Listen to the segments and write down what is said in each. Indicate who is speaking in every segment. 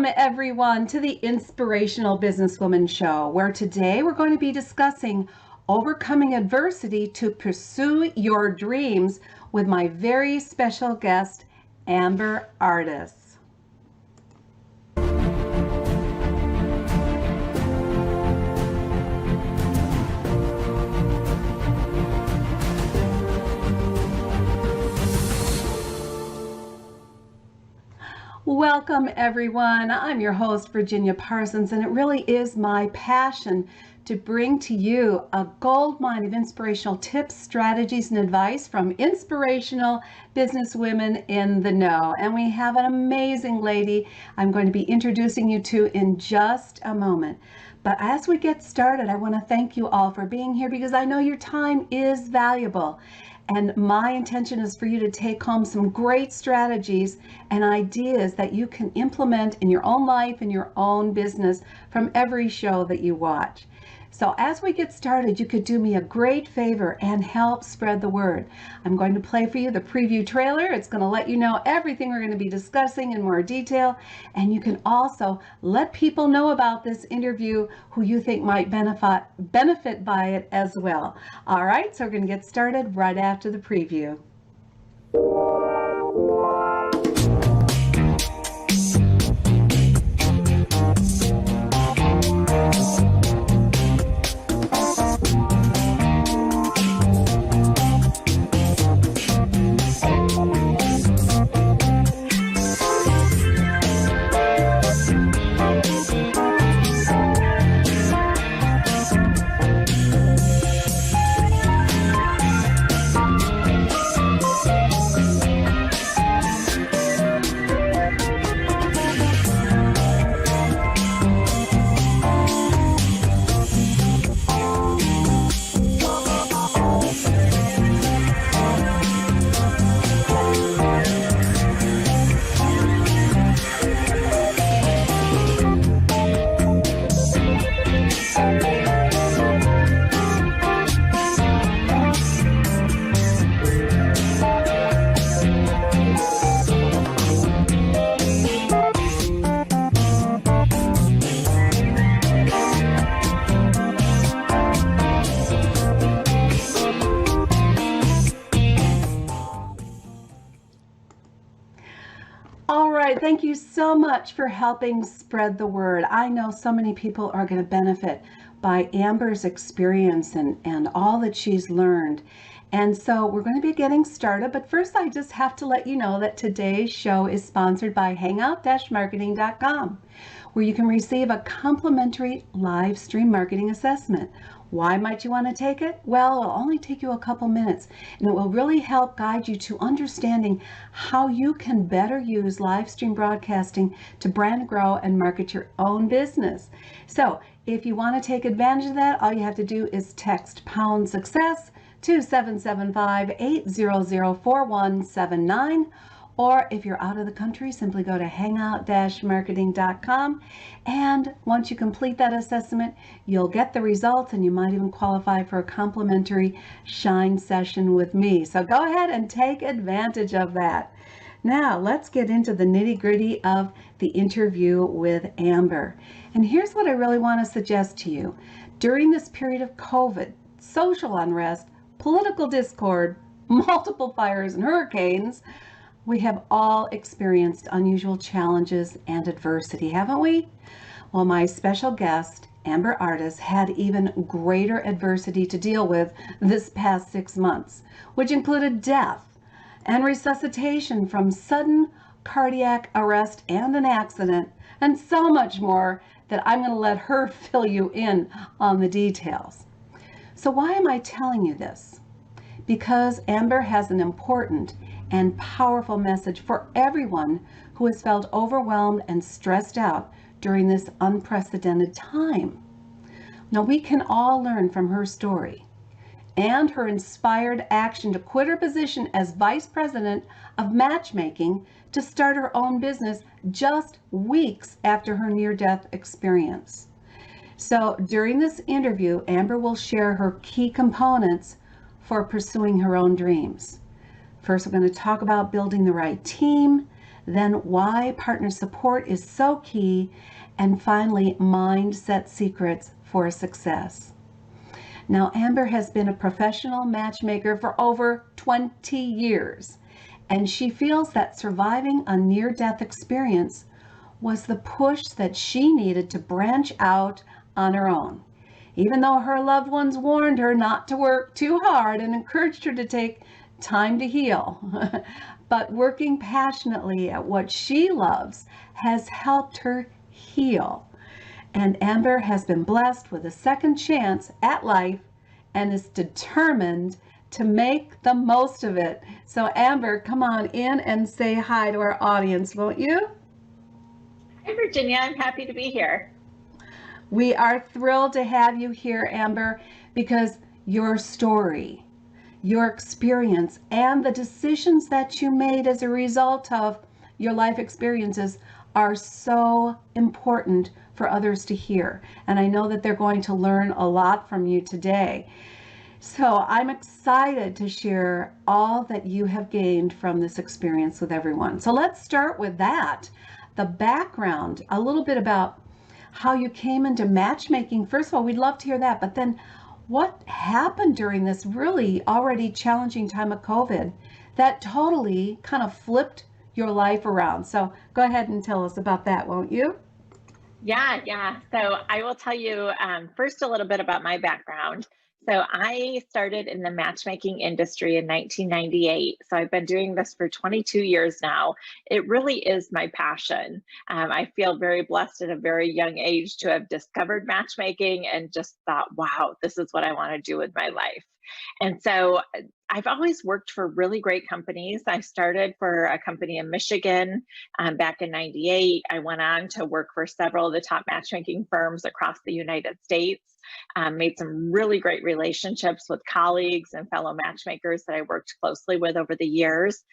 Speaker 1: Everyone, to the Inspirational Businesswoman Show, where today we're going to be discussing overcoming adversity to pursue your dreams with my very special guest, Artis. Welcome, everyone. I'm your host, Virginia Parsons, and it really is my passion to bring to you a goldmine of inspirational tips, strategies, and advice from inspirational businesswomen in the know. And we have an amazing lady I'm going to be introducing you to in just a moment. But as we get started, I want to thank you all for being here because I know your time is valuable. And my intention is for you to take home some great strategies and ideas that you can implement in your own life and your own business from every show that you watch. So as we get started, you could do me a great favor and help spread the word. I'm going to play for you the preview trailer. It's going to let you know everything we're going to be discussing in more detail. And you can also let people know about this interview who you think might benefit by it as well. All right, so we're going to get started right after the preview. Thank you so much for helping spread the word. I know so many people are going to benefit by Amber's experience and all that she's learned. And so we're going to be getting started. But first, I just have to let you know that today's show is sponsored by hangout-marketing.com, where you can receive a complimentary live stream marketing assessment. Why might you want to take it? Well, it'll only take you a couple minutes, and it will really help guide you to understanding how you can better use live stream broadcasting to brand, grow, and market your own business. So if you want to take advantage of that, all you have to do is text #success to 775-800-4179. Or if you're out of the country, simply go to hangout-marketing.com. And once you complete that assessment, you'll get the results and you might even qualify for a complimentary shine session with me. So go ahead and take advantage of that. Now, let's get into the nitty-gritty of the interview with Amber. And here's what I really want to suggest to you. During this period of COVID, social unrest, political discord, multiple fires and hurricanes, we have all experienced unusual challenges and adversity, haven't we? Well, my special guest, Artis, had even greater adversity to deal with this past 6 months, which included death and resuscitation from sudden cardiac arrest and an accident, and so much more that I'm going to let her fill you in on the details. So why am I telling you this? Because Amber has an important and powerful message for everyone who has felt overwhelmed and stressed out during this unprecedented time. Now, we can all learn from her story and her inspired action to quit her position as Vice President of Matchmaking to start her own business just weeks after her near-death experience. So during this interview, Amber will share her key components for pursuing her own dreams. First, we're going to talk about building the right team. then why partner support is so key, and finally, mindset secrets for success. Now, Amber has been a professional matchmaker for over 20 years, and she feels that surviving a near-death experience was the push that she needed to branch out on her own. Even though her loved ones warned her not to work too hard and encouraged her to take time to heal. But working passionately at what she loves has helped her heal. And Amber has been blessed with a second chance at life and is determined to make the most of it. So Amber, come on in and say hi to our audience, won't you?
Speaker 2: Hi, Virginia. I'm happy to be here.
Speaker 1: We are thrilled to have you here, Amber, because your story, your experience, and the decisions that you made as a result of your life experiences are so important for others to hear. And I know that they're going to learn a lot from you today. So I'm excited to share all that you have gained from this experience with everyone. So let's start with that. The background, a little bit about how you came into matchmaking. First of all, we'd love to hear that, but then what happened during this really already challenging time of COVID that totally kind of flipped your life around. So go ahead and tell us about that, won't you?
Speaker 2: Yeah. So I will tell you first a little bit about my background. So I started in the matchmaking industry in 1998. So I've been doing this for 22 years now. It really is my passion. I feel very blessed at a very young age to have discovered matchmaking and just thought, wow, this is what I want to do with my life. And so I've always worked for really great companies. I started for a company in Michigan back in 98. I went on to work for several of the top matchmaking firms across the United States, made some really great relationships with colleagues and fellow matchmakers that I worked closely with over the years.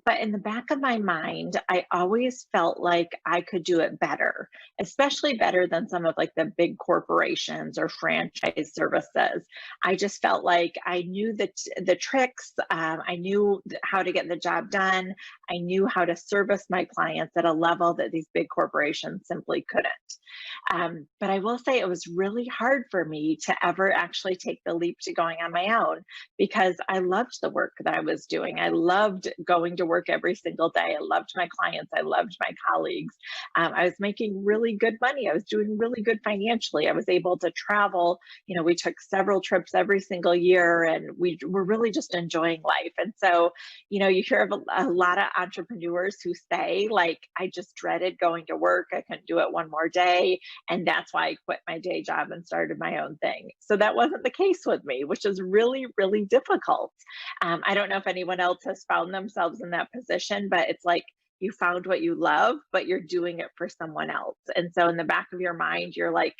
Speaker 2: But in the back of my mind, I always felt like I could do it better, especially better than some of like the big corporations or franchise services. I just felt like I knew the tricks. I knew how to get the job done. I knew how to service my clients at a level that these big corporations simply couldn't. But I will say it was really hard for me to ever actually take the leap to going on my own because I loved the work that I was doing. I loved going to work every single day. I loved my clients. I loved my colleagues. I was making really good money. I was doing really good financially. I was able to travel. You know, we took several trips every single year and we were really just enjoying life. And so, you know, you hear of a lot of entrepreneurs who say, like, I just dreaded going to work. I couldn't do it one more day. And that's why I quit my day job and started my own thing. So that wasn't the case with me, which is really, really difficult. I don't know if anyone else has found themselves in that position, but it's like you found what you love, but you're doing it for someone else. And so in the back of your mind, you're like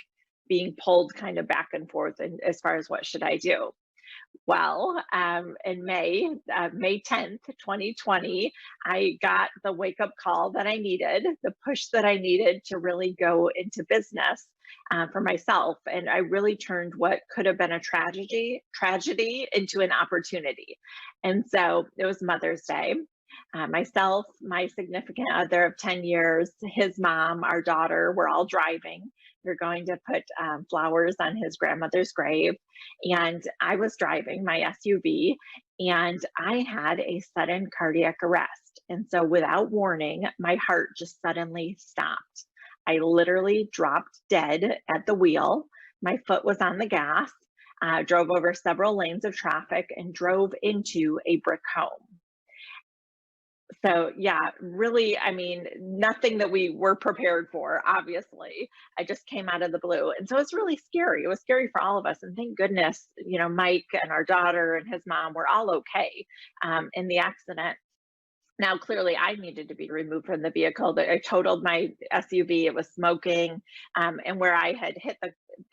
Speaker 2: being pulled kind of back and forth and as far as what should I do? Well, in May 10th, 2020, I got the wake up call that I needed, the push that I needed to really go into business for myself. And I really turned what could have been a tragedy into an opportunity. And so it was Mother's Day. Myself, my significant other of 10 years, his mom, our daughter, we're all driving. We're going to put flowers on his grandmother's grave. And I was driving my SUV and I had a sudden cardiac arrest. And so without warning, my heart just suddenly stopped. I literally dropped dead at the wheel. My foot was on the gas, drove over several lanes of traffic and drove into a brick home. So yeah, really, I mean, nothing that we were prepared for, obviously. I just came out of the blue. And so it's really scary. It was scary for all of us. And thank goodness, you know, Mike and our daughter and his mom were all okay in the accident. Now, clearly, I needed to be removed from the vehicle. I totaled my SUV. It was smoking, and where I had hit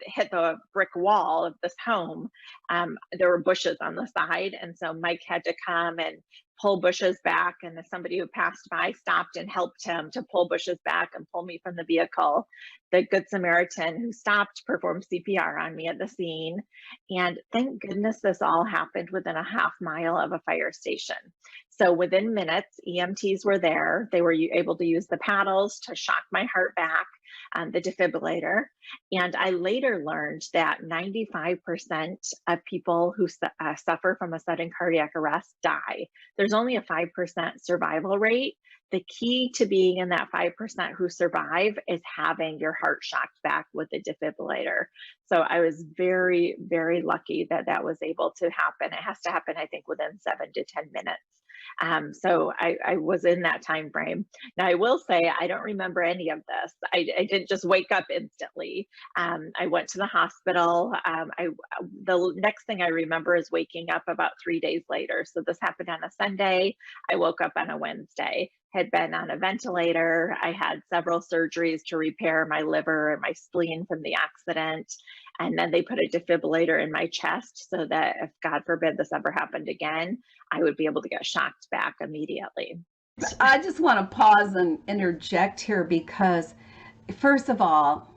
Speaker 2: hit the brick wall of this home, there were bushes on the side. And so Mike had to come and pull bushes back. And somebody who passed by stopped and helped him to pull bushes back and pull me from the vehicle. The Good Samaritan who stopped performed CPR on me at the scene. And thank goodness this all happened within a half mile of a fire station. So within minutes, EMTs were there. They were able to use the paddles to shock my heart back, the defibrillator. And I later learned that 95% of people who suffer from a sudden cardiac arrest die. There's only a 5% survival rate. The key to being in that 5% who survive is having your heart shocked back with a defibrillator. So I was very, very lucky that that was able to happen. It has to happen, I think, within 7 to 10 minutes. So I was in that time frame. Now I will say I don't remember any of this. I didn't just wake up instantly. I went to the hospital. The next thing I remember is waking up about 3 days later. So this happened on a Sunday. I woke up on a Wednesday. Had been on a ventilator. I had several surgeries to repair my liver and my spleen from the accident. And then they put a defibrillator in my chest so that if God forbid this ever happened again, I would be able to get shocked back immediately.
Speaker 1: I just want to pause and interject here because, first of all,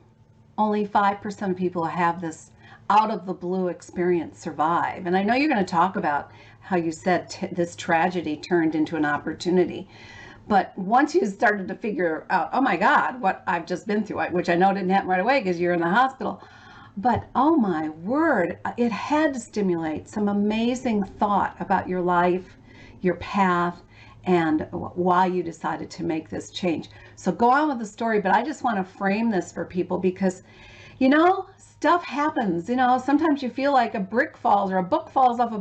Speaker 1: only 5% of people who have this out of the blue experience survive. And I know you're going to talk about how you said this tragedy turned into an opportunity. But once you started to figure out, oh my God, what I've just been through, which I know didn't happen right away because you're in the hospital, but oh my word, it had to stimulate some amazing thought about your life, your path, and why you decided to make this change. So go on with the story, but I just want to frame this for people because, stuff happens. Sometimes you feel like a brick falls or a book falls off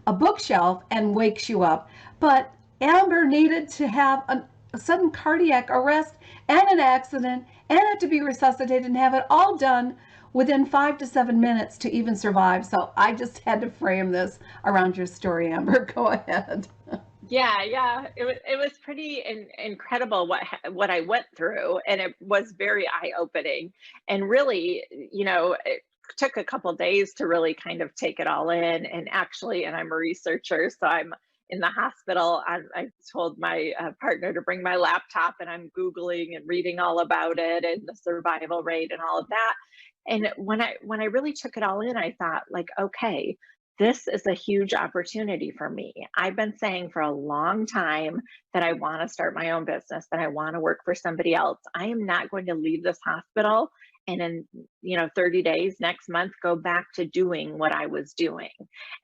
Speaker 1: a bookshelf and wakes you up. But Amber needed to have a sudden cardiac arrest and an accident and had to be resuscitated and have it all done within 5 to 7 minutes to even survive. So I just had to frame this around your story, Amber. Go ahead.
Speaker 2: Yeah. It was pretty incredible what I went through, and it was very eye-opening. And really, it took a couple days to really kind of take it all in. And I'm a researcher, so I'm in the hospital. I told my partner to bring my laptop, and I'm Googling and reading all about it and the survival rate and all of that. And when I really took it all in, I thought, like, okay, this is a huge opportunity for me. I've been saying for a long time that I want to start my own business, that I want to work for somebody else. I am not going to leave this hospital and in 30 days, next month, go back to doing what I was doing.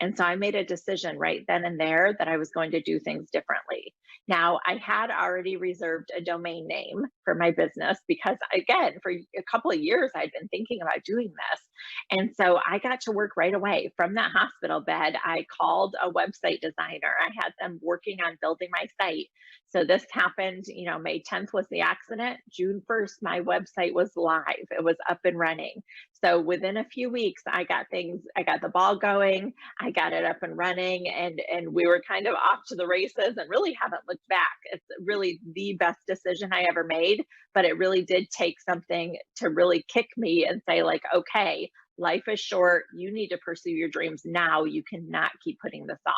Speaker 2: And so I made a decision right then and there that I was going to do things differently. Now, I had already reserved a domain name for my business because, again, for a couple of years, I'd been thinking about doing this. And so I got to work right away from that hospital bed. I called a website designer. I had them working on building my site. So this happened, May 10th was the accident. June 1st, my website was live. It was up and running. So within a few weeks, I got the ball going. I got it up and running, and we were kind of off to the races and really haven't looked back. It's really the best decision I ever made, but it really did take something to really kick me and say, like, okay, life is short. You need to pursue your dreams now. You cannot keep putting this off.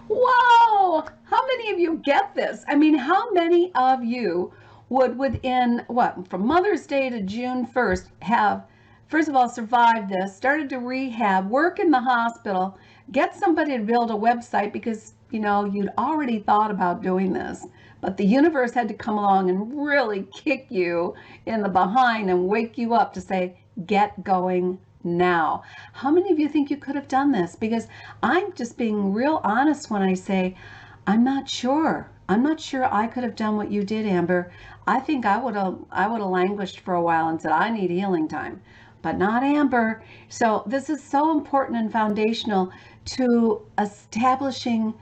Speaker 1: Whoa! How many of you get this? I mean, how many of you would within from Mother's Day to June 1st have, first of all, survived this, started to rehab, work in the hospital, get somebody to build a website because, you'd already thought about doing this, but the universe had to come along and really kick you in the behind and wake you up to say, get going now. How many of you think you could have done this? Because I'm just being real honest when I say, I'm not sure I could have done what you did, Amber. I think I would have languished for a while and said, I need healing time, but not Amber. So this is so important and foundational to establishing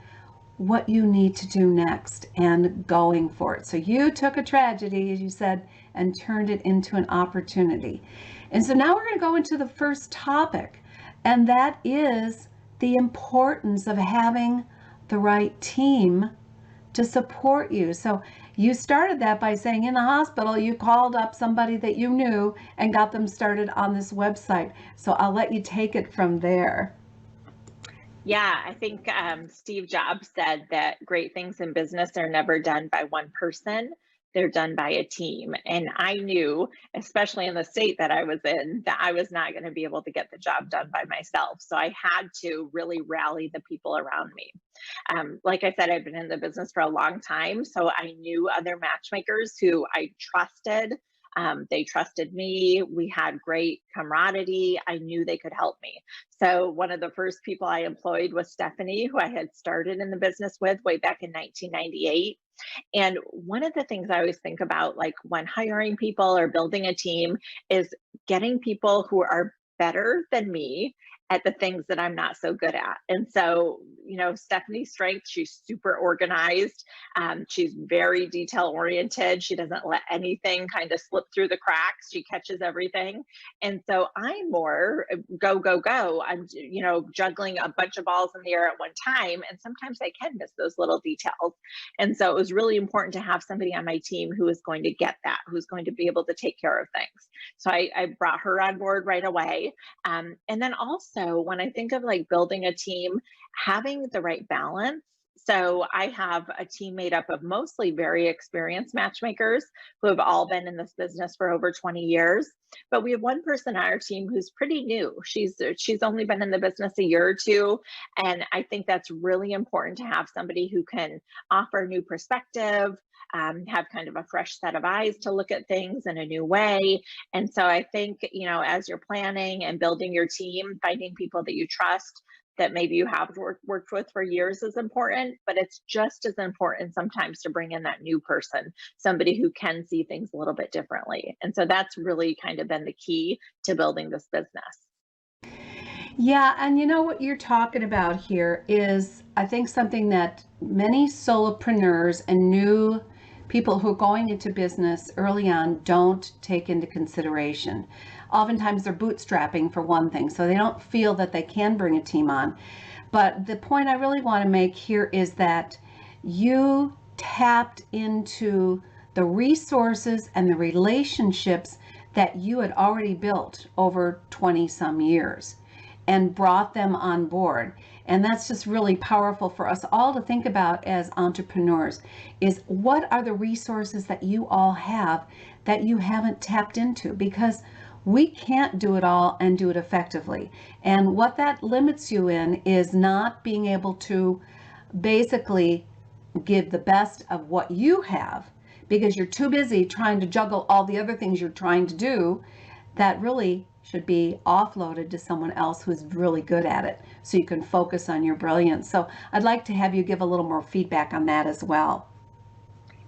Speaker 1: what you need to do next and going for it. So you took a tragedy, as you said, and turned it into an opportunity. And so now we're going to go into the first topic, and that is the importance of having the right team to support you. So, You started that by saying in the hospital, you called up somebody that you knew and got them started on this website. So I'll let you take it from there.
Speaker 2: Yeah, I think Steve Jobs said that great things in business are never done by one person, they're done by a team. And I knew, especially in the state that I was in, that I was not going to be able to get the job done by myself. So I had to really rally the people around me. Like I said, I've been in the business for a long time, so I knew other matchmakers who I trusted. They trusted me. We had great camaraderie. I knew they could help me. So one of the first people I employed was Stephanie, who I had started in the business with way back in 1998. And one of the things I always think about, like when hiring people or building a team, is getting people who are better than me at the things that I'm not so good at. And so, Stephanie's strength, she's super organized. She's very detail oriented. She doesn't let anything kind of slip through the cracks. She catches everything. And so I'm more go, go, go. I'm, juggling a bunch of balls in the air at one time. And sometimes I can miss those little details. And so it was really important to have somebody on my team who is going to get that, who's going to be able to take care of things. So I brought her on board right away. And then also, when I think of like building a team, having the right balance. So I have a team made up of mostly very experienced matchmakers who have all been in this business for over 20 years. But we have one person on our team who's pretty new. She's only been in the business a year or two. And I think that's really important to have somebody who can offer a new perspective, have kind of a fresh set of eyes to look at things in a new way. And so I think, as you're planning and building your team, finding people that you trust, that maybe you have worked with for years is important, but it's just as important sometimes to bring in that new person, somebody who can see things a little bit differently. And so that's really kind of been the key to building this business.
Speaker 1: Yeah, and what you're talking about here is, I think, something that many solopreneurs and new people who are going into business early on don't take into consideration. Oftentimes they're bootstrapping for one thing, so they don't feel that they can bring a team on. But the point I really want to make here is that you tapped into the resources and the relationships that you had already built over 20 some years and brought them on board. And that's just really powerful for us all to think about as entrepreneurs, is what are the resources that you all have that you haven't tapped into? Because we can't do it all and do it effectively. And what that limits you in is not being able to basically give the best of what you have, because you're too busy trying to juggle all the other things you're trying to do that really should be offloaded to someone else who's really good at it, so you can focus on your brilliance. So I'd like to have you give a little more feedback on that as well.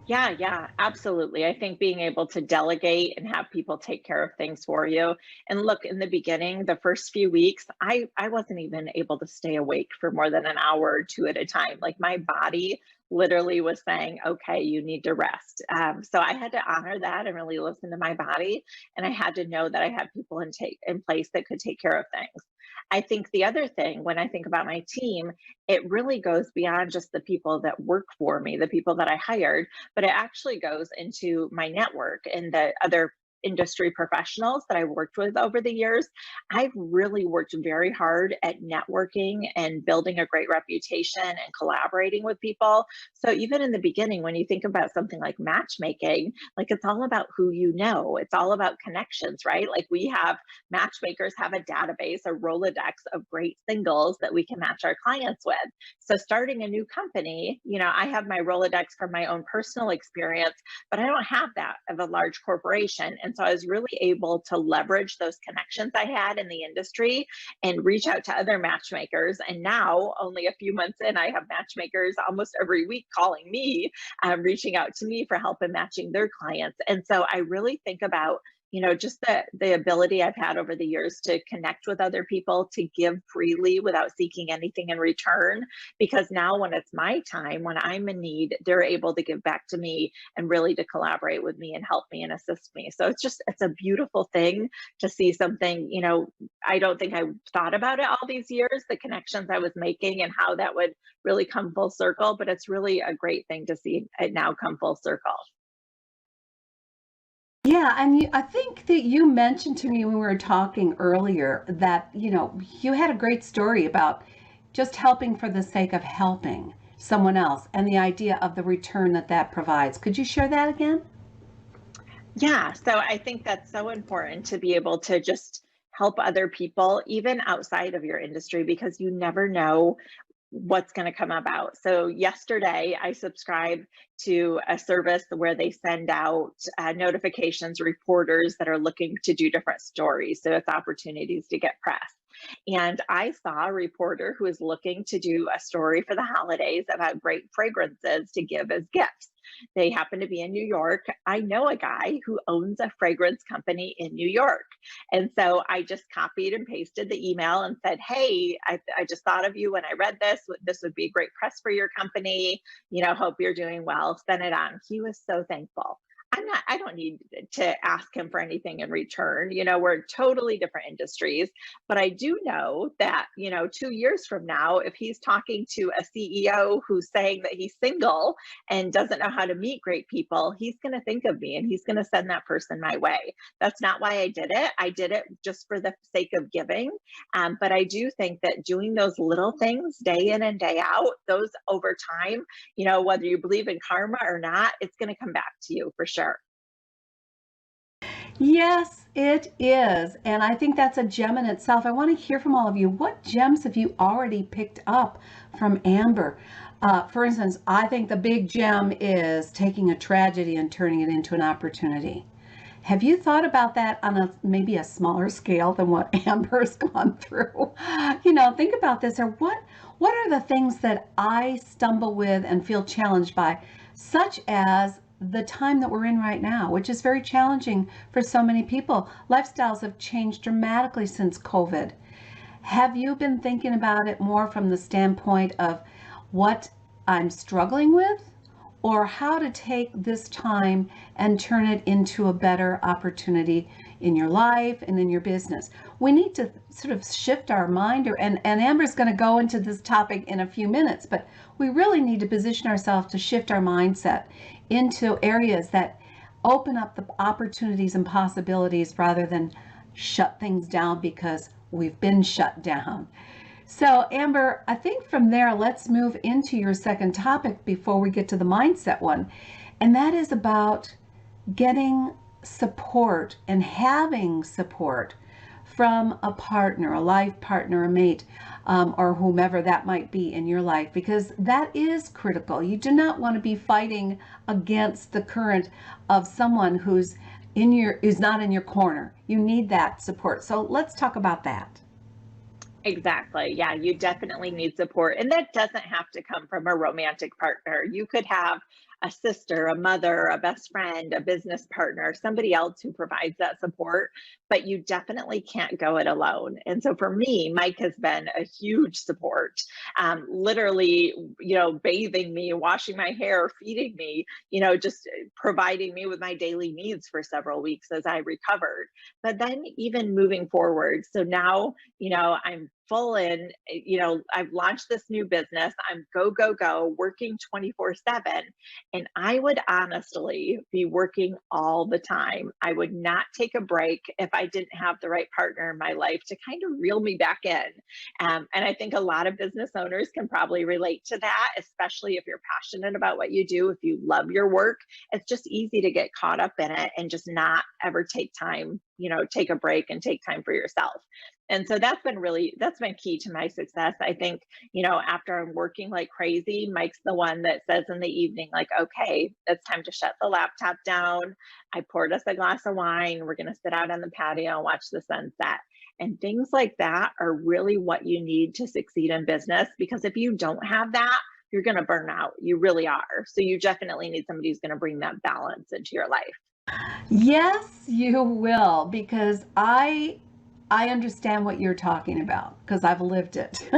Speaker 2: Yeah, absolutely. I think being able to delegate and have people take care of things for you. And look, in the beginning, the first few weeks, I wasn't even able to stay awake for more than an hour or two at a time. Like my body literally was saying, okay, you need to rest. So I had to honor that and really listen to my body. And I had to know that I had people in place that could take care of things. I think the other thing, when I think about my team, it really goes beyond just the people that work for me, the people that I hired, but it actually goes into my network and the other industry professionals that I worked with over the years. I've really worked very hard at networking and building a great reputation and collaborating with people. So even in the beginning, when you think about something like matchmaking, like it's all about who you know. It's all about connections, right? Like we have matchmakers have a database, a Rolodex of great singles that we can match our clients with. So starting a new company, I have my Rolodex from my own personal experience, but I don't have that of a large corporation. And so I was really able to leverage those connections I had in the industry and reach out to other matchmakers. And now, only a few months in, I have matchmakers almost every week calling me, reaching out to me for help in matching their clients. And so I really think about just the ability I've had over the years to connect with other people, to give freely without seeking anything in return. Because now when it's my time, when I'm in need, they're able to give back to me and really to collaborate with me and help me and assist me. So it's a beautiful thing to see something, I don't think I thought about it all these years, the connections I was making and how that would really come full circle, but it's really a great thing to see it now come full circle.
Speaker 1: Yeah, and I think that you mentioned to me when we were talking earlier that, you had a great story about just helping for the sake of helping someone else and the idea of the return that that provides. Could you share that again?
Speaker 2: Yeah, so I think that's so important to be able to just help other people, even outside of your industry, because you never know what's going to come about. So yesterday, I subscribed to a service where they send out notifications, reporters that are looking to do different stories. So it's opportunities to get press. And I saw a reporter who is looking to do a story for the holidays about great fragrances to give as gifts. They happen to be in New York. I know a guy who owns a fragrance company in New York. And so I just copied and pasted the email and said, hey, I just thought of you when I read this. This would be great press for your company. Hope you're doing well. Send it on. He was so thankful. I don't need to ask him for anything in return. We're totally different industries, but I do know that, 2 years from now, if he's talking to a CEO who's saying that he's single and doesn't know how to meet great people, he's going to think of me and he's going to send that person my way. That's not why I did it. I did it just for the sake of giving. But I do think that doing those little things day in and day out, those over time, whether you believe in karma or not, it's going to come back to you for sure.
Speaker 1: Yes, it is. And I think that's a gem in itself. I want to hear from all of you. What gems have you already picked up from Amber? For instance, I think the big gem is taking a tragedy and turning it into an opportunity. Have you thought about that on maybe a smaller scale than what Amber's gone through? Think about this. Or what are the things that I stumble with and feel challenged by, such as the time that we're in right now, which is very challenging for so many people. Lifestyles have changed dramatically since COVID. Have you been thinking about it more from the standpoint of what I'm struggling with, or how to take this time and turn it into a better opportunity in your life and in your business? We need to sort of shift our mind, and Amber's going to go into this topic in a few minutes, but we really need to position ourselves to shift our mindset into areas that open up the opportunities and possibilities rather than shut things down because we've been shut down. So Amber, I think from there, let's move into your second topic before we get to the mindset one. And that is about getting support and having support from a partner, a life partner, a mate, or whomever that might be in your life, because that is critical. You do not want to be fighting against the current of someone who's not in your corner. You need that support. So let's talk about that.
Speaker 2: Exactly. Yeah, you definitely need support. And that doesn't have to come from a romantic partner. You could have a sister, a mother, a best friend, a business partner, somebody else who provides that support, but you definitely can't go it alone. And so for me, Mike has been a huge support, literally, bathing me, washing my hair, feeding me, just providing me with my daily needs for several weeks as I recovered. But then even moving forward, so now, I'm full in, I've launched this new business. I'm go, go, go, working 24/7. And I would honestly be working all the time. I would not take a break if I didn't have the right partner in my life to kind of reel me back in. And I think a lot of business owners can probably relate to that, especially if you're passionate about what you do, if you love your work. It's just easy to get caught up in it and just not ever take time, take a break and take time for yourself. And so that's been key to my success. I think, after I'm working like crazy, Mike's the one that says in the evening, like, okay, it's time to shut the laptop down. I poured us a glass of wine. We're going to sit out on the patio and watch the sunset. And things like that are really what you need to succeed in business, because if you don't have that, you're going to burn out. You really are. So you definitely need somebody who's going to bring that balance into your life.
Speaker 1: Yes, you will, because I understand what you're talking about because I've lived it.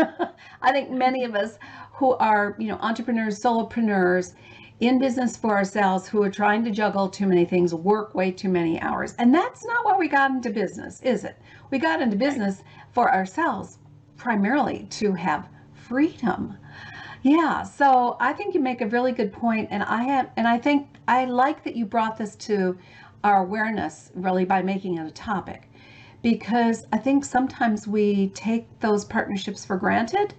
Speaker 1: I think many of us who are, entrepreneurs, solopreneurs, in business for ourselves, who are trying to juggle too many things, work way too many hours. And that's not why we got into business, is it? We got into business for ourselves, primarily to have freedom. Yeah, so I think you make a really good point, and I think I like that you brought this to our awareness really by making it a topic, because I think sometimes we take those partnerships for granted,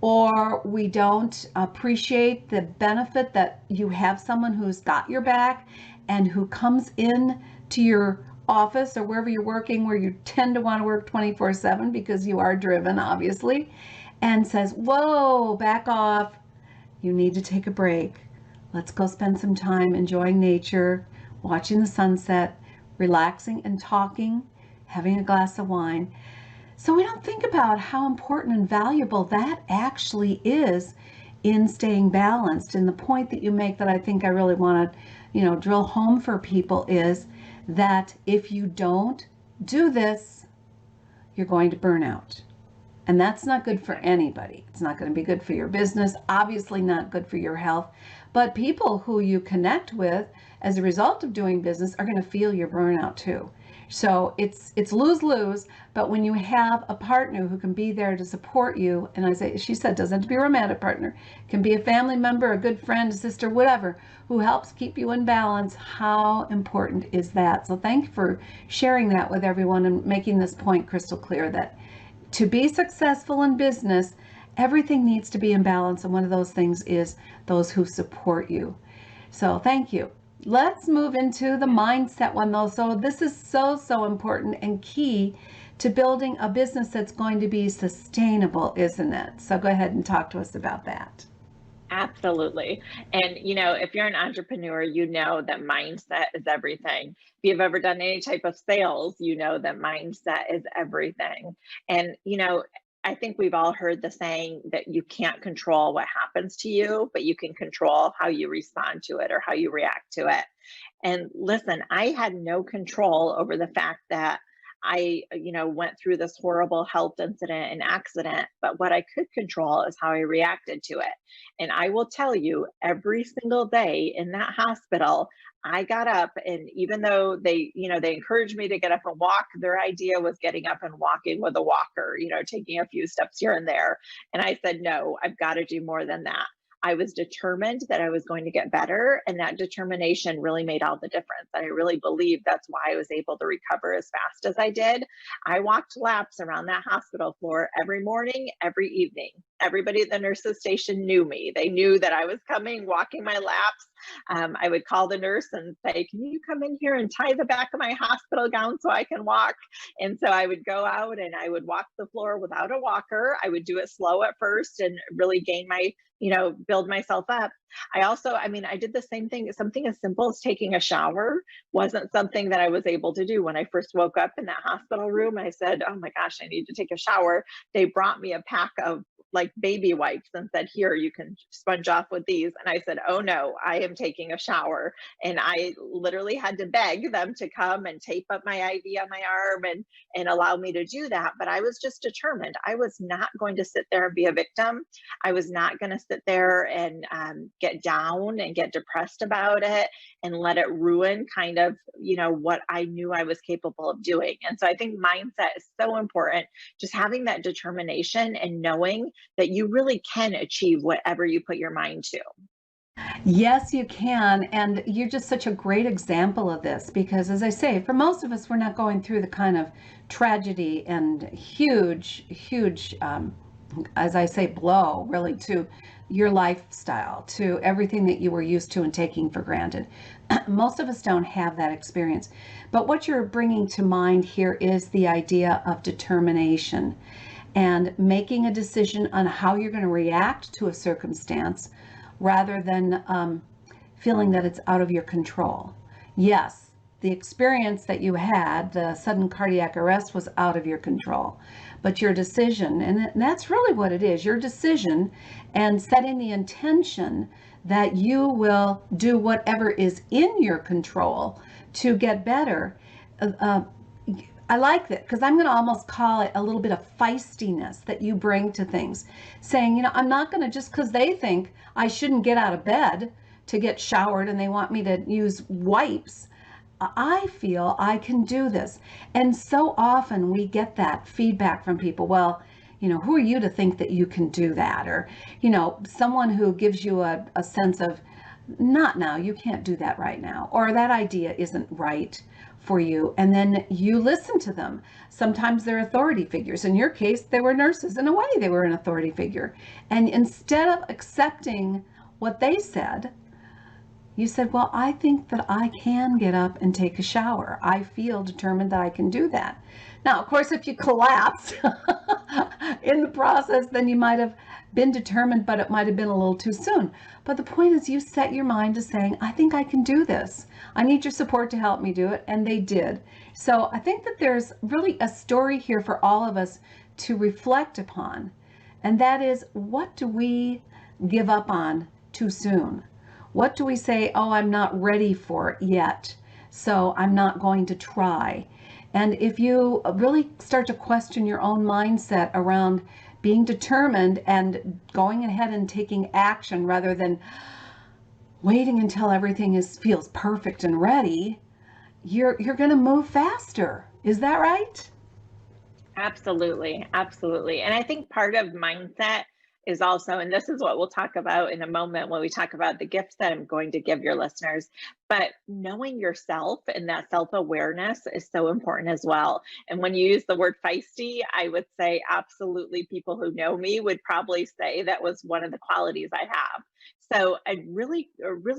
Speaker 1: or we don't appreciate the benefit that you have someone who's got your back and who comes in to your office or wherever you're working, where you tend to want to work 24/7 because you are driven, obviously, and says, whoa, back off. You need to take a break. Let's go spend some time enjoying nature, watching the sunset, relaxing and talking, having a glass of wine. So we don't think about how important and valuable that actually is in staying balanced. And the point that you make that I think I really want to, drill home for people is that if you don't do this, you're going to burn out. And that's not good for anybody. It's not going to be good for your business, obviously not good for your health. But people who you connect with as a result of doing business are going to feel your burnout too. So it's lose-lose, but when you have a partner who can be there to support you, and she said, doesn't have to be a romantic partner, can be a family member, a good friend, a sister, whatever, who helps keep you in balance, how important is that? So thank you for sharing that with everyone and making this point crystal clear that to be successful in business, everything needs to be in balance, and one of those things is those who support you. So thank you. Let's move into the mindset one, though. So this is so important and key to building a business that's going to be sustainable, isn't it? So go ahead and talk to us about that.
Speaker 2: Absolutely. And, if you're an entrepreneur, you know that mindset is everything. If you've ever done any type of sales, you know that mindset is everything. And, I think we've all heard the saying that you can't control what happens to you, but you can control how you respond to it or how you react to it. And listen, I had no control over the fact that I, went through this horrible health incident and accident, but what I could control is how I reacted to it. And I will tell you, every single day in that hospital, I got up, and even though they encouraged me to get up and walk, their idea was getting up and walking with a walker, taking a few steps here and there. And I said, no, I've got to do more than that. I was determined that I was going to get better, and that determination really made all the difference. And I really believe that's why I was able to recover as fast as I did. I walked laps around that hospital floor every morning, every evening. Everybody at the nurses station knew me. They knew that I was coming, walking my laps. I would call the nurse and say, can you come in here and tie the back of my hospital gown so I can walk? And so I would go out and I would walk the floor without a walker. I would do it slow at first and really gain my, build myself up. I did the same thing. Something as simple as taking a shower wasn't something that I was able to do. When I first woke up in that hospital room, I said, oh my gosh, I need to take a shower. They brought me a pack of like baby wipes and said, here, you can sponge off with these. And I said, oh no, I am taking a shower. And I literally had to beg them to come and tape up my IV on my arm and allow me to do that. But I was just determined. I was not going to sit there and be a victim. I was not going to sit there and get down and get depressed about it and let it ruin kind of, what I knew I was capable of doing. And so I think mindset is so important. Just having that determination and knowing that you really can achieve whatever you put your mind to.
Speaker 1: Yes, you can. And you're just such a great example of this because, as I say, for most of us, we're not going through the kind of tragedy and huge, as I say, blow really to your lifestyle, to everything that you were used to and taking for granted. Most of us don't have that experience. But what you're bringing to mind here is the idea of determination and making a decision on how you're going to react to a circumstance rather than feeling that it's out of your control. Yes, the experience that you had, the sudden cardiac arrest, was out of your control. But your decision, and that's really what it is, your decision and setting the intention that you will do whatever is in your control to get better, I like that because I'm going to almost call it a little bit of feistiness that you bring to things, saying, I'm not going to, just because they think I shouldn't get out of bed to get showered and they want me to use wipes, I feel I can do this. And so often we get that feedback from people. Well, who are you to think that you can do that? Or, someone who gives you a sense of, not now, you can't do that right now, or that idea isn't right for you. And then you listen to them. Sometimes they're authority figures. In your case, they were nurses. In a way, they were an authority figure. And instead of accepting what they said, you said, well, I think that I can get up and take a shower. I feel determined that I can do that. Now, of course, if you collapse in the process, then you might have been determined, but it might have been a little too soon. But the point is, you set your mind to saying, I think I can do this. I need your support to help me do it. And they did. So I think that there's really a story here for all of us to reflect upon. And that is, what do we give up on too soon? What do we say, oh, I'm not ready for it yet, so I'm not going to try? And if you really start to question your own mindset around being determined and going ahead and taking action rather than waiting until everything feels perfect and ready, you're going to move faster. Is that right?
Speaker 2: Absolutely. Absolutely. And I think part of mindset is also, and this is what we'll talk about in a moment when we talk about the gifts that I'm going to give your listeners, but knowing yourself and that self-awareness is so important as well. And when you use the word feisty, I would say absolutely, people who know me would probably say that was one of the qualities I have. So a really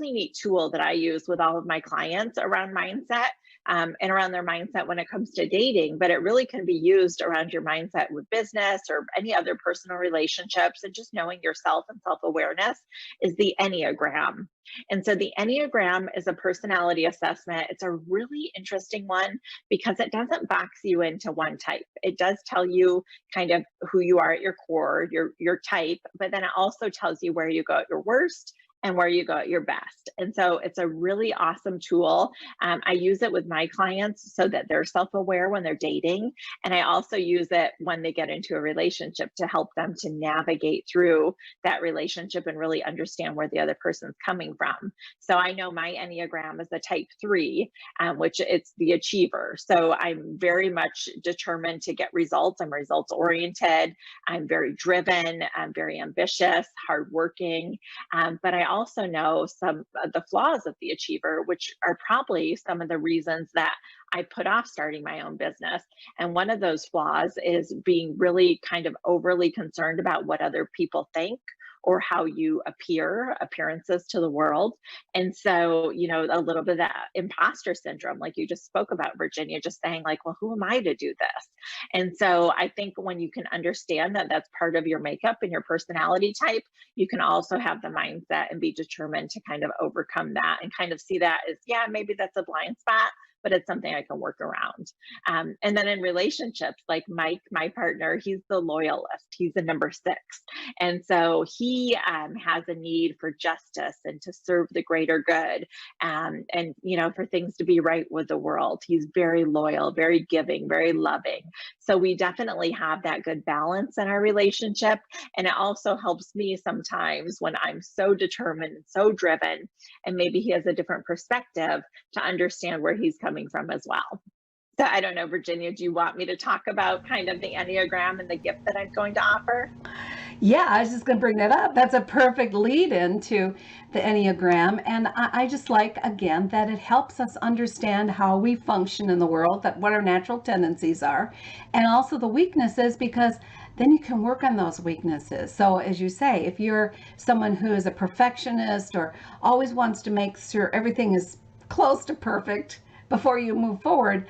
Speaker 2: neat tool that I use with all of my clients around mindset and around their mindset when it comes to dating, but it really can be used around your mindset with business or any other personal relationships, and just knowing yourself and self-awareness, is the Enneagram. And so the Enneagram is a personality assessment. It's a really interesting one because it doesn't box you into one type. It does tell you kind of who you are at your core, your type, but then it also tells you where you go at your worst and where you go at your best. And so it's a really awesome tool. I use it with my clients so that they're self-aware when they're dating. And I also use it when they get into a relationship to help them to navigate through that relationship and really understand where the other person's coming from. So I know my Enneagram is a type 3, which it's the achiever. So I'm very much determined to get results. I'm results oriented. I'm very driven. I'm very ambitious, hardworking. But I also know some of the flaws of the achiever, which are probably some of the reasons that I put off starting my own business. And one of those flaws is being really kind of overly concerned about what other people think or how you appearances to the world. And so, a little bit of that imposter syndrome, like you just spoke about, Virginia, just saying like, well, who am I to do this? And so I think when you can understand that that's part of your makeup and your personality type, you can also have the mindset and be determined to kind of overcome that and kind of see that as, yeah, maybe that's a blind spot, but it's something I can work around. And then in relationships, like Mike, my partner, he's the loyalist. He's the number 6. And so he has a need for justice and to serve the greater good, and, for things to be right with the world. He's very loyal, very giving, very loving. So we definitely have that good balance in our relationship. And it also helps me sometimes when I'm so determined and so driven, and maybe he has a different perspective, to understand where he's coming from as well. So I don't know, Virginia, do you want me to talk about kind of the Enneagram and the gift that I'm going to offer?
Speaker 1: Yeah, I was just going to bring that up. That's a perfect lead into the Enneagram. And I just like, again, that it helps us understand how we function in the world, that what our natural tendencies are, and also the weaknesses, because then you can work on those weaknesses. So as you say, if you're someone who is a perfectionist or always wants to make sure everything is close to perfect before you move forward,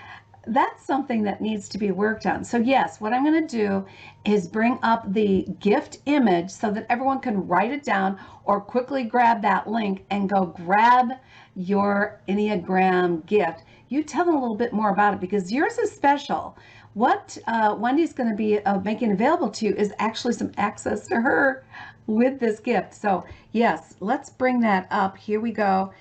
Speaker 1: that's something that needs to be worked on. So yes, what I'm going to do is bring up the gift image so that everyone can write it down or quickly grab that link and go grab your Enneagram gift. You tell them a little bit more about it because yours is special. What Wendy's going to be making available to you is actually some access to her with this gift. So yes, let's bring that up. Here we go.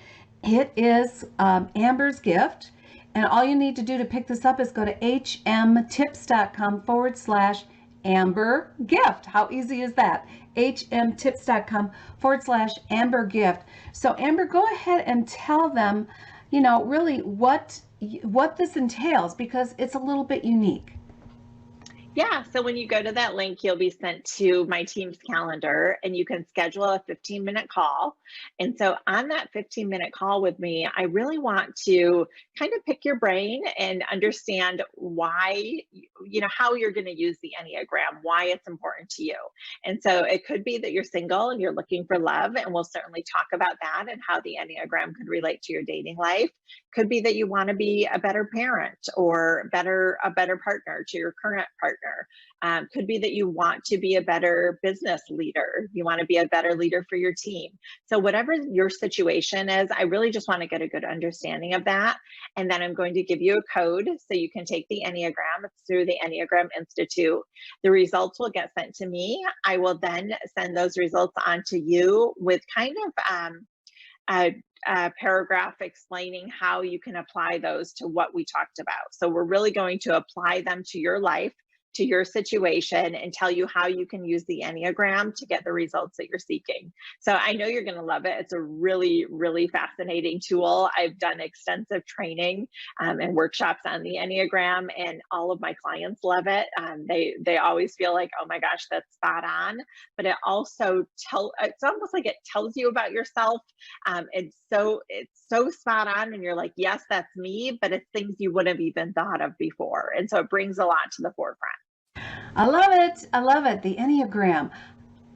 Speaker 1: It is Amber's gift. And all you need to do to pick this up is go to hmtips.com/Amber gift. How easy is that? hmtips.com/Amber gift. So Amber, go ahead and tell them, really what this entails, because it's a little bit unique.
Speaker 2: Yeah, so when you go to that link, you'll be sent to my team's calendar and you can schedule a 15-minute call. And so on that 15-minute call with me, I really want to kind of pick your brain and understand why, how you're going to use the Enneagram, why it's important to you. And so it could be that you're single and you're looking for love, and we'll certainly talk about that and how the Enneagram could relate to your dating life. Could be that you want to be a better parent or a better partner to your current partner. Could be that you want to be a better business leader. You want to be a better leader for your team. So whatever your situation is, I really just want to get a good understanding of that. And then I'm going to give you a code so you can take the Enneagram. It's through the Enneagram Institute. The results will get sent to me. I will then send those results on to you with kind of a paragraph explaining how you can apply those to what we talked about. So we're really going to apply them to your life, to your situation, and tell you how you can use the Enneagram to get the results that you're seeking. So I know you're going to love it. It's a really, really fascinating tool. I've done extensive training and workshops on the Enneagram, and all of my clients love it. They always feel like, oh my gosh, that's spot on. But it also it's almost like it tells you about yourself. It's so spot on, and you're like, yes, that's me, but it's things you wouldn't have even thought of before. And so it brings a lot to the forefront.
Speaker 1: I love it. I love it. The Enneagram.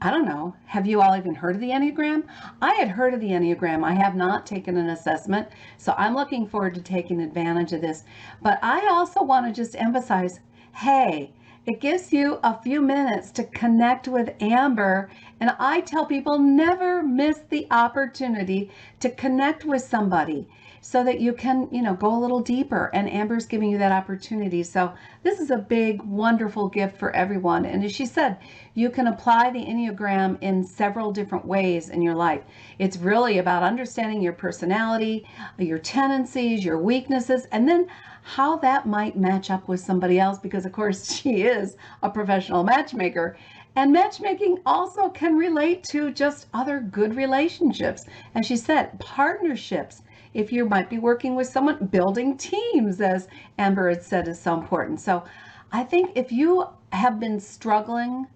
Speaker 1: I don't know. Have you all even heard of the Enneagram? I had heard of the Enneagram. I have not taken an assessment, so I'm looking forward to taking advantage of this. But I also want to just emphasize, hey, it gives you a few minutes to connect with Amber. And I tell people, never miss the opportunity to connect with somebody so that you can, go a little deeper. And Amber's giving you that opportunity. So this is a big, wonderful gift for everyone. And as she said, you can apply the Enneagram in several different ways in your life. It's really about understanding your personality, your tendencies, your weaknesses, and then how that might match up with somebody else, because of course she is a professional matchmaker. And matchmaking also can relate to just other good relationships. As she said, partnerships. If you might be working with someone, building teams, as Amber had said, is so important. So I think if you have been struggling,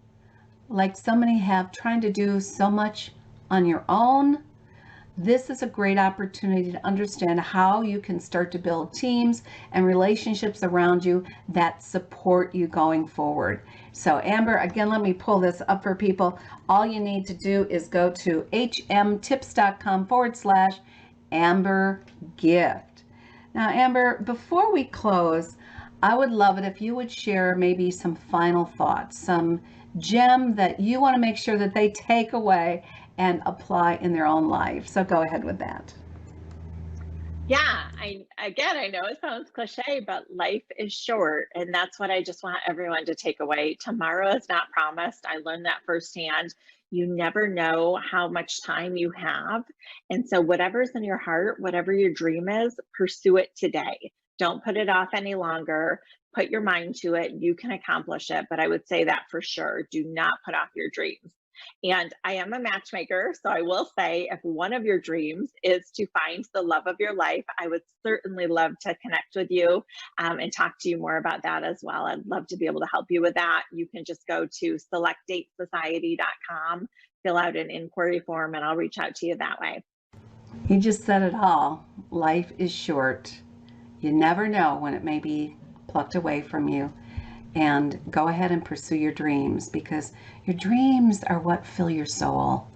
Speaker 1: like so many have, trying to do so much on your own, this is a great opportunity to understand how you can start to build teams and relationships around you that support you going forward. So Amber, again, let me pull this up for people. All you need to do is go to hmtips.com/Amber gift. Now, Amber, before we close, I would love it if you would share maybe some final thoughts, some gem that you want to make sure that they take away and apply in their own life. So go ahead with that.
Speaker 2: Yeah, I know it sounds cliche, but life is short, and that's what I just want everyone to take away. Tomorrow is not promised. I learned that firsthand. You never know how much time you have. And so whatever's in your heart, whatever your dream is, pursue it today. Don't put it off any longer. Put your mind to it. You can accomplish it. But I would say that for sure. Do not put off your dreams. And I am a matchmaker, so I will say, if one of your dreams is to find the love of your life, I would certainly love to connect with you and talk to you more about that as well. I'd love to be able to help you with that. You can just go to selectdatesociety.com, fill out an inquiry form, and I'll reach out to you that way.
Speaker 1: You just said it all. Life is short. You never know when it may be plucked away from you. And go ahead and pursue your dreams, because your dreams are what fill your soul.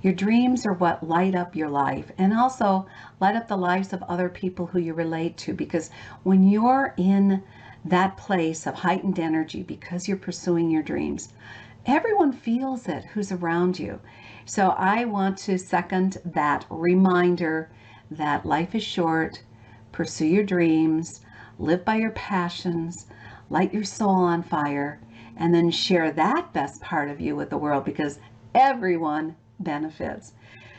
Speaker 1: Your dreams are what light up your life, and also light up the lives of other people who you relate to, because when you're in that place of heightened energy because you're pursuing your dreams, everyone feels it who's around you. So I want to second that reminder that life is short. Pursue your dreams, live by your passions, light your soul on fire, and then share that best part of you with the world, because everyone benefits.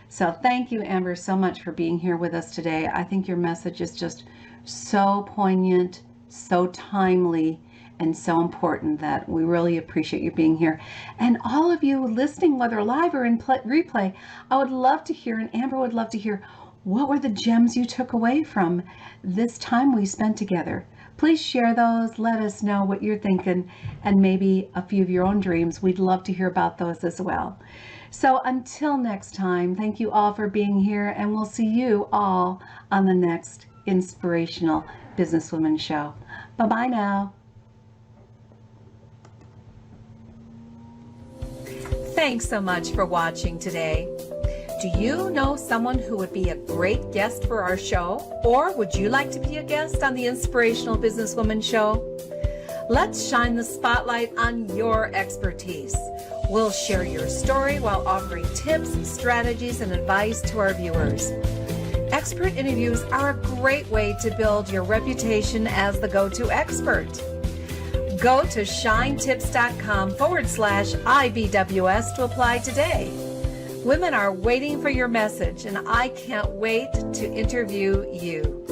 Speaker 1: So thank you, Amber, so much for being here with us today. I think your message is just so poignant, so timely, and so important that we really appreciate you being here. And all of you listening, whether live or in replay, I would love to hear, and Amber would love to hear, what were the gems you took away from this time we spent together? Please share those. Let us know what you're thinking, and maybe a few of your own dreams. We'd love to hear about those as well. So until next time, thank you all for being here, and we'll see you all on the next Inspirational Businesswoman Show. Bye-bye now. Thanks so much for watching today. Do you know someone who would be a great guest for our show? Or would you like to be a guest on the Inspirational Businesswoman Show? Let's shine the spotlight on your expertise. We'll share your story while offering tips, strategies, and advice to our viewers. Expert interviews are a great way to build your reputation as the go-to expert. Go to shinetips.com/IBWS to apply today. Women are waiting for your message, and I can't wait to interview you.